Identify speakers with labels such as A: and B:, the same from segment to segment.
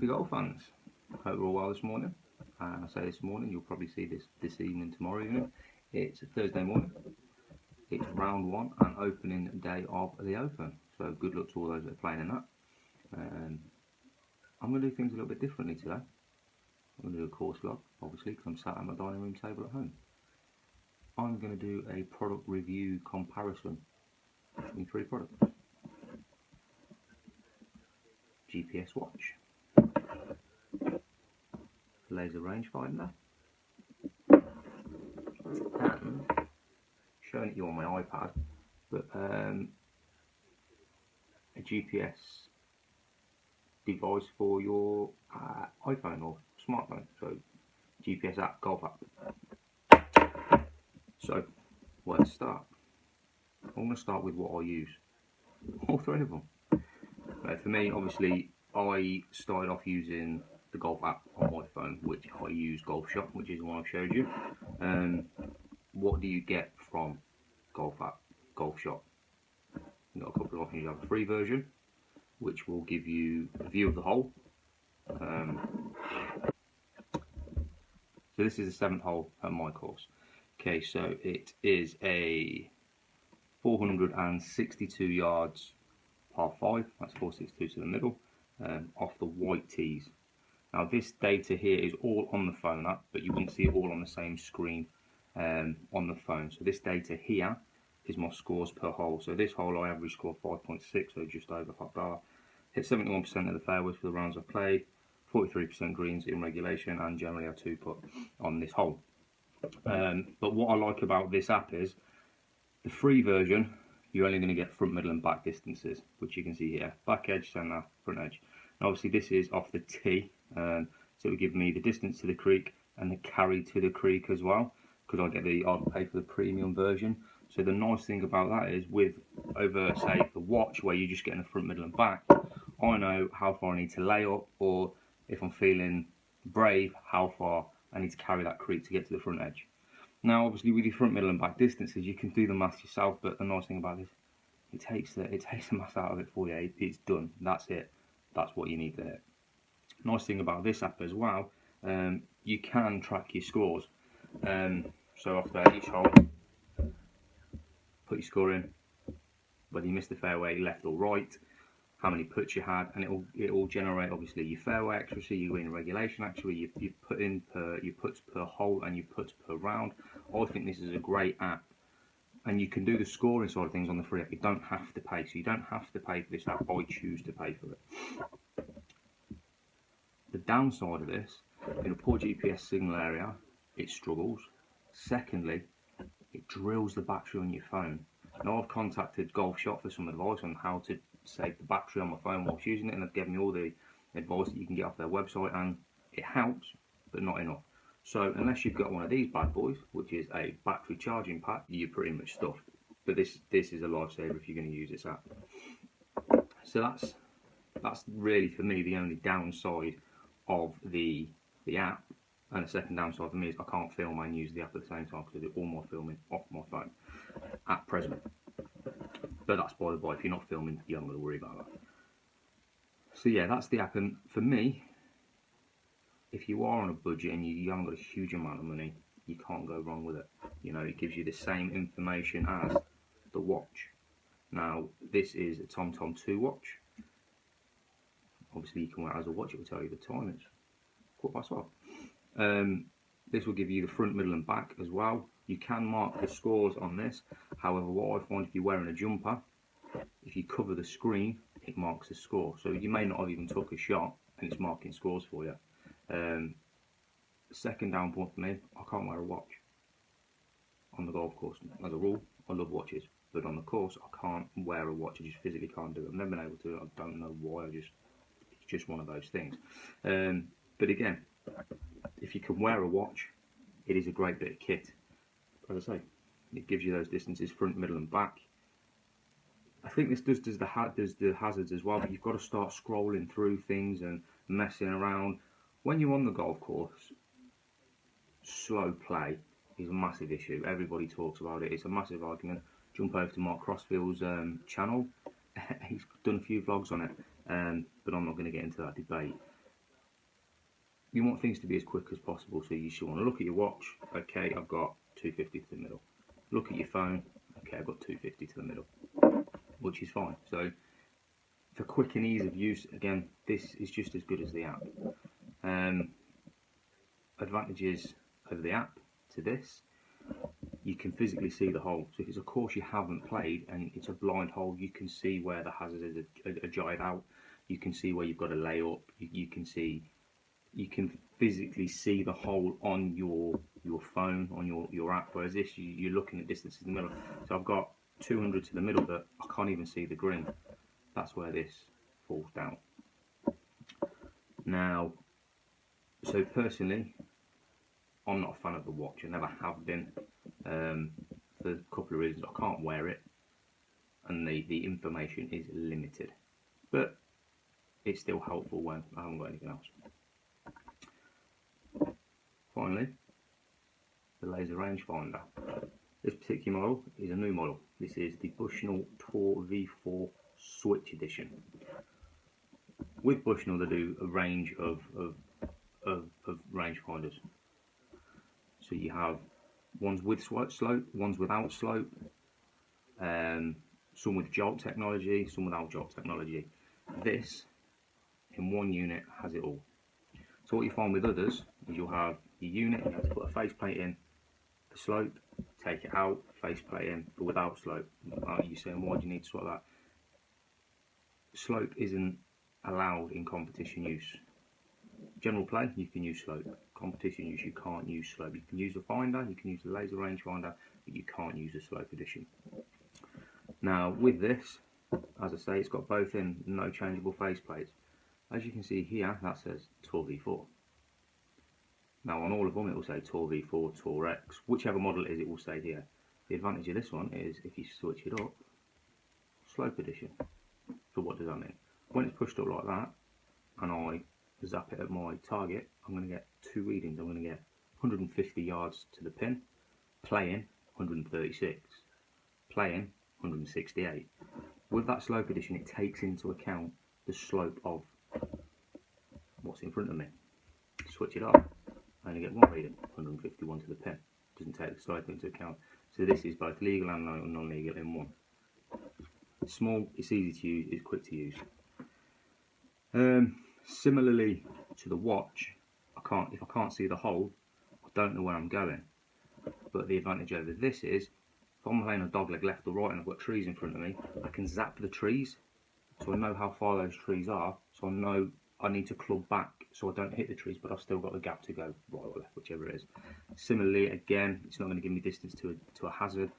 A: Grumpy Golf fans. Hope we're all well this morning. I say this morning, you'll probably see this evening, tomorrow evening. It's Thursday morning. It's round one and opening day of the Open. So good luck to all those that are playing in that. I'm going to do things a little bit differently today. I'm going to do a course vlog, obviously, because I'm sat at my dining room table at home. I'm going to do a product review comparison between three products. GPS watch, laser rangefinder, and showing it you on my iPad, but a GPS device for your iPhone or smartphone, so GPS app, golf app. So where to start? I'm going to start with what I use, all three of them. For me, obviously, I started off using the golf app on my phone, which I use Golf Shop, which is the one I showed you. What do you get from Golf app, Golf Shop? You've got a couple of options. You have a free version, which will give you a view of the hole. So this is the 7th hole at my course. Okay, so it is a 462 yards par 5, that's 462 to the middle, off the white tees. Now this data here is all on the phone app, but you wouldn't see it all on the same screen on the phone. So this data here is my scores per hole. So this hole I average score 5.6, so just over hot bar. Hit 71% of the fairways for the rounds I've played, 43% greens in regulation, and generally a 2-putt on this hole. But what I like about this app is the free version, you're only going to get front, middle and back distances, which you can see here. Back edge, centre, front edge. And obviously this is off the tee, so it will give me the distance to the creek and the carry to the creek as well, because I'll pay for the premium version. So the nice thing about that is with over, say, the watch, where you're just getting the front, middle and back, I know how far I need to lay up, or if I'm feeling brave, how far I need to carry that creek to get to the front edge. Now, obviously, with your front, middle, and back distances, you can do the maths yourself. But the nice thing about this, it takes the maths out of it for you. It's done. That's it. That's what you need to hit. Nice thing about this app as well, you can track your scores. So off there, each hole, put your score in, whether you missed the fairway, left or right, how many putts you had, and it will generate obviously your fairway accuracy, your green regulation accuracy, you put in your putts per hole and your putts per round. I think this is a great app, and you can do the scoring side of things on the free app. You don't have to pay, so you don't have to pay for this app. I choose to pay for it. The downside of this, in a poor GPS signal area, it struggles. Secondly, it drills the battery on your phone. Now I've contacted Golf Shop for some advice on how to save the battery on my phone whilst using it, and they've given me all the advice that you can get off their website, and it helps, but not enough. So unless you've got one of these bad boys, which is a battery charging pack, you're pretty much stuffed. But this is a lifesaver if you're going to use this app. So that's really for me the only downside of the app. And the second downside for me is I can't film and use the app at the same time, because I do all my filming off my phone at present. But that's by the by. If you're not filming, you haven't got to worry about that. So yeah, that's the app. And for me, if you are on a budget and you haven't got a huge amount of money, you can't go wrong with it. You know, it gives you the same information as the watch. Now, this is a TomTom 2 watch. Obviously, you can wear it as a watch. It will tell you the time. It's 12:15. This will give you the front, middle and back as well. You can mark the scores on this. However, what I find, if you're wearing a jumper, if you cover the screen, it marks the score. So you may not have even took a shot and it's marking scores for you. The second down point for me, I can't wear a watch on the golf course. As a rule, I love watches, but on the course, I can't wear a watch. I just physically can't do it. I've never been able to. I don't know why. It's just one of those things. But again, if you can wear a watch, it is a great bit of kit. As I say, it gives you those distances, front, middle and back. I think this does the hazards as well, but you've got to start scrolling through things and messing around. When you're on the golf course, slow play is a massive issue. Everybody talks about it. It's a massive argument. Jump over to Mark Crossfield's channel. He's done a few vlogs on it, but I'm not going to get into that debate. you want things to be as quick as possible, so you should want to look at your watch. Okay, I've got 250 to the middle. Look at your phone. Okay, I've got 250 to the middle, which is fine. So for quick and ease of use, again, this is just as good as the app. Advantages of the app to this: you can physically see the hole. So if it's a course you haven't played and it's a blind hole, you can see where the hazard is a jive out. You can see where you've got to lay up. You can physically see the hole on your phone, on your app. Whereas this, you're looking at distances in the middle. So I've got 200 to the middle, but I can't even see the green. That's where this falls down. Now, so personally, I'm not a fan of the watch. I never have been, for a couple of reasons. I can't wear it, and the information is limited. But it's still helpful when I haven't got anything else. Finally, the laser rangefinder. This particular model is a new model. This is the Bushnell V4 Switch edition. With Bushnell, they do a range of rangefinders. So you have ones with slope, ones without slope, some with jolt technology, some without jolt technology. This, in one unit, has it all. So what you find with others is you'll have your unit, you have to put a faceplate in for slope, take it out, faceplate in for without slope. You're saying, why do you need to swap that? Slope isn't allowed in competition use. General play, you can use slope. Competition use, you can't use slope. You can use the finder, you can use the laser rangefinder, but you can't use the slope edition. Now with this, as I say, it's got both in, no changeable faceplates. As you can see here, that says Tour V4. Now on all of them it will say Tour V4, Tour X, whichever model it is, it will say here. The advantage of this one is if you switch it up, slope edition. So what does that mean? When it's pushed up like that, and I zap it at my target, I'm going to get two readings. I'm going to get 150 yards to the pin, playing 136, playing 168. With that slope edition, it takes into account the slope of what's in front of me. Switch it up, I only get one reading, 151 to the pin. Doesn't take the slope into account. So this is both legal and non-legal in one. Small, it's easy to use, it's quick to use. Similarly to the watch, if I can't see the hole, I don't know where I'm going. But the advantage over this is, if I'm playing a dogleg left or right and I've got trees in front of me, I can zap the trees, so I know how far those trees are, so I know I need to club back so I don't hit the trees, but I've still got the gap to go right or left, whichever it is. Similarly, again, it's not going to give me distance to a hazard,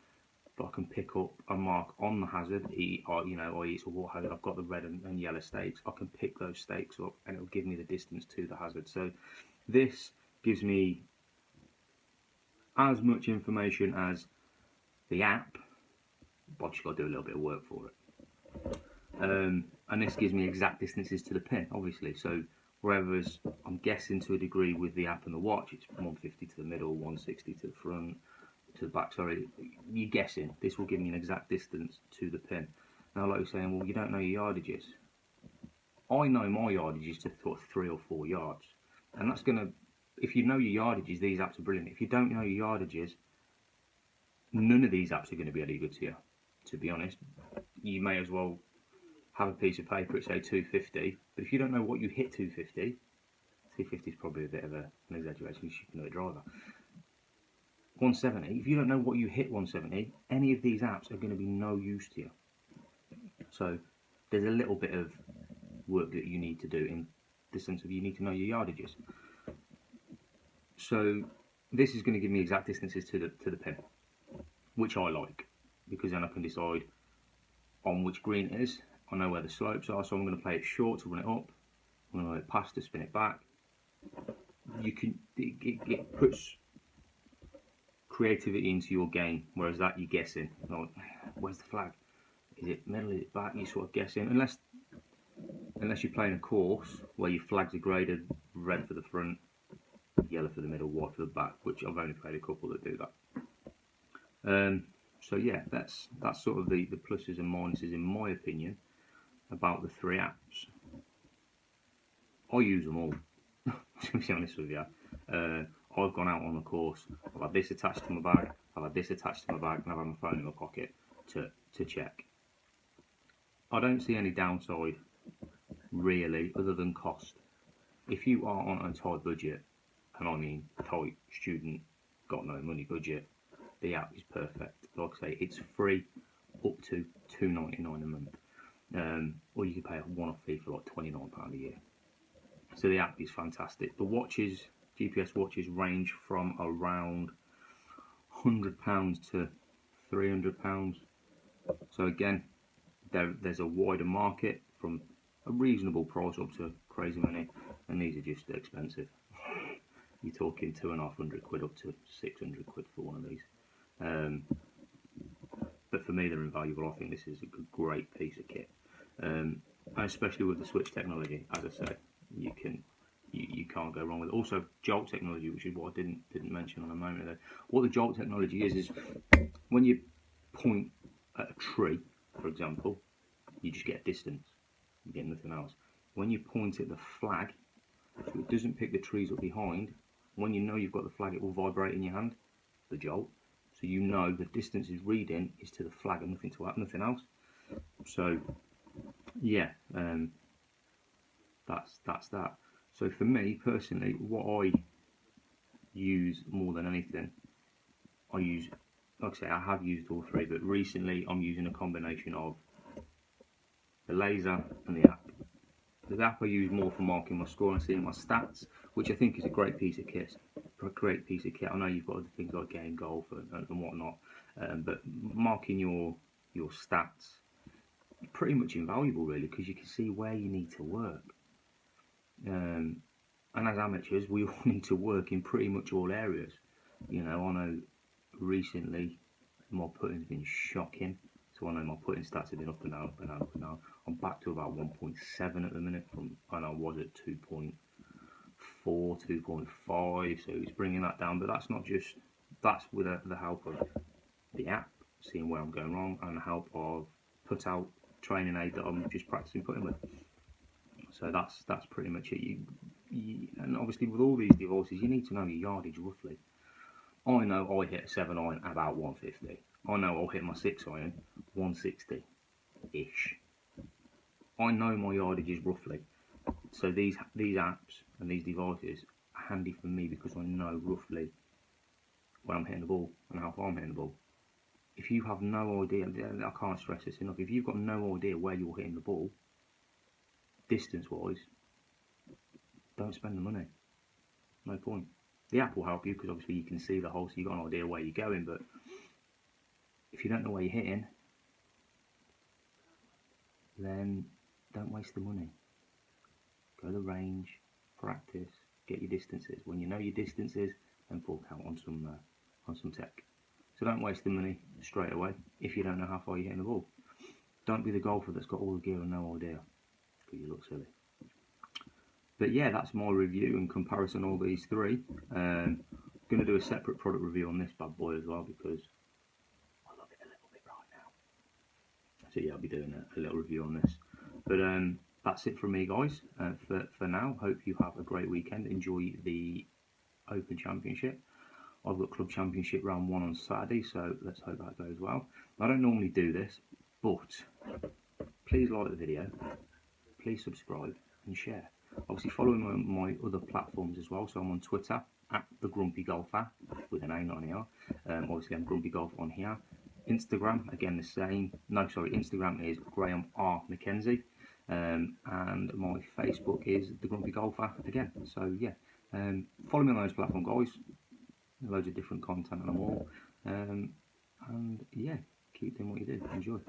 A: but I can pick up a mark on the hazard, it's a water hazard. I've got the red and yellow stakes. I can pick those stakes up and it'll give me the distance to the hazard. So this gives me as much information as the app, but I've just got to do a little bit of work for it. And this gives me exact distances to the pin, obviously. So whereas I'm guessing to a degree with the app and the watch, it's 150 to the middle, 160 to the front, to the back, sorry, you're guessing. This will give me an exact distance to the pin. Now, like you're saying, well, you don't know your yardages. I know my yardages to sort of 3 or 4 yards, and that's gonna, if you know your yardages, these apps are brilliant. If you don't know your yardages, none of these apps are going to be any good to you, to be honest. You may as well have a piece of paper, it say 250, but if you don't know what you hit 250, 250 is probably a bit of an exaggeration, you should know the driver. 170, if you don't know what you hit 170, any of these apps are going to be no use to you. So there's a little bit of work that you need to do in the sense of you need to know your yardages. So this is going to give me exact distances to the pin, which I like, because then I can decide on which green it is. I know where the slopes are, so I'm going to play it short to run it up. I'm going to play it past to spin it back. It puts creativity into your game, whereas that you're guessing. Like, where's the flag? Is it middle? Is it back? You're sort of guessing, unless you're playing a course where your flags are graded, red for the front, yellow for the middle, white for the back, which I've only played a couple that do that. So yeah, that's sort of the pluses and minuses in my opinion about the 3 apps. I use them all. to be honest with you. I've gone out on the course, I've had this attached to my bag, I've had this attached to my bag, and I've had my phone in my pocket to check. I don't see any downside really, other than cost. If you are on a tight budget, and I mean tight student, got no money budget, the app is perfect. Like I say, it's free up to £2.99 a month, or you can pay a one-off fee for like £29 a year. So the app is fantastic. The watches, GPS watches, range from around £100 to £300. So again, there's a wider market from a reasonable price up to crazy money, and these are just expensive. You're talking £250 up to £600 for one of these. But for me, they're invaluable. I think this is a great piece of kit, and especially with the switch technology. As I say, you can't go wrong with it. Also, jolt technology, which is what I didn't mention on a moment ago. What the jolt technology is when you point at a tree, for example, you just get a distance. You get nothing else. When you point at the flag, so it doesn't pick the trees up behind. When you know you've got the flag, it will vibrate in your hand, the jolt. So you know the distance is reading is to the flag and nothing else. So yeah, that's that. So for me personally, what I use more than anything, like I say, I have used all three, but recently I'm using a combination of the laser and the app. The app I use more for marking my score and seeing my stats, which I think is a great piece of kit. I know you've got other things like Game Golf and whatnot, but marking your stats is pretty much invaluable really, because you can see where you need to work. And as amateurs, we all need to work in pretty much all areas. You know, I know recently my putting's been shocking, so I know my putting stats have been up and down, up and down, up and down. I'm back to about 1.7 at the minute, and I was at 2.4, 2.5, so it's bringing that down. But that's with the help of the app, seeing where I'm going wrong, and the help of put out training aid that I'm just practicing putting with. So that's pretty much it. And obviously with all these devices, you need to know your yardage roughly. I know I hit a 7 iron about 150. I know I'll hit my 6 iron 160-ish. I know my yardages roughly. So these apps and these devices are handy for me because I know roughly when I'm hitting the ball and how far I'm hitting the ball. If you have no idea, I can't stress this enough, if you've got no idea where you're hitting the ball, distance wise, don't spend the money. No point. The app will help you because obviously you can see the hole, so you've got an idea where you're going, but if you don't know where you're hitting, then don't waste the money. Go to the range, practice, get your distances. When you know your distances, then fork out on some tech. So don't waste the money straight away if you don't know how far you're hitting the ball. Don't be the golfer that's got all the gear and no idea, because you look silly. But yeah, that's my review and comparison of all these three. I'm going to do a separate product review on this bad boy as well, because I love it a little bit right now. So yeah, I'll be doing a little review on this. But that's it from me, guys, for now. Hope you have a great weekend. Enjoy the Open Championship. I've got Club Championship round 1 on Saturday, so let's hope that goes well. I don't normally do this, but please like the video, please subscribe and share. Obviously follow my other platforms as well. So I'm on Twitter at the Grumpy Golfa with an A, not an ER. Obviously I'm Grumpy Golfa on here. Instagram, again the same. No, sorry, Instagram is Graham McKenzie. And my Facebook is the Grumpy Golfa again. So yeah, follow me on those platforms, guys. Loads of different content on them all. And yeah, keep doing what you do. Enjoy.